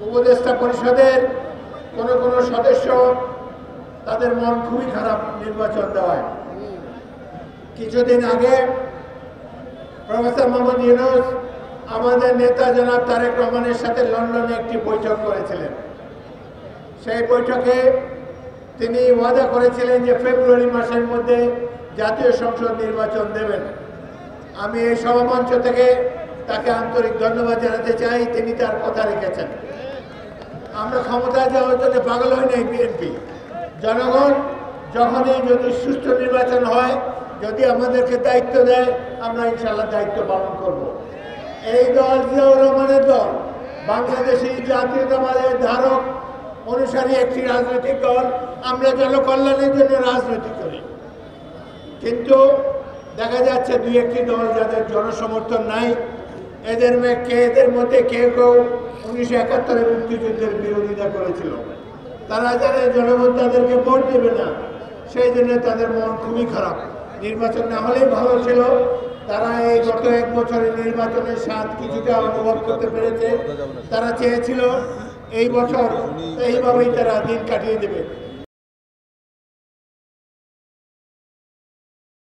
উপদেষ্টা পরিষদের কোন সদস্য তাদের মন খুবই খারাপ নির্বাচন দেওয়ায়। কিছুদিন আগে প্রফেসর মোহাম্মদ ইউনূস আমাদের নেতা জনাব তারেক রহমানের সাথে লন্ডনে একটি বৈঠক করেছিলেন। সেই বৈঠকে তিনি ওয়াদা করেছিলেন যে ফেব্রুয়ারি মাসের মধ্যে জাতীয় সংসদ নির্বাচন দেবেন। আমি এই সভামঞ্চ থেকে তাকে আন্তরিক ধন্যবাদ জানাতে চাই, তিনি তার কথা রেখেছেন। আমরা ক্ষমতায় যাওয়ার জন্য পাগল হই নাই বিএনপি। জনগণ যখনই যদি সুষ্ঠু নির্বাচন হয়, যদি আমাদেরকে দায়িত্ব দেয়, আমরা ইনশাল্লাহ দায়িত্ব পালন করব। এই দল জিয়াউর রহমানের দল, বাংলাদেশি জাতীয়তাবাদের ধারক অনুসারী একটি রাজনৈতিক দল। আমরা জনকল্যাণের জন্য রাজনীতি করি, কিন্তু দেখা যাচ্ছে দুই একটি দল যাদের জনসমর্থন নাই, এদের মধ্যে কেউ 1971 মুক্তিযুদ্ধের বিরোধিতা করেছিল। তারা জানে জনগণ তাদেরকে ভোট দেবে না, সেই জন্য তাদের মন খুবই খারাপ। নির্বাচন না হলেই ভালো ছিল। তারা এই গত এক বছরের নির্বাচনের স্বাদ কিছুটা অনুভব করতে পেরেছে। তারা চেয়েছিল এই বছর এইভাবেই তারা দিন কাটিয়ে দেবে।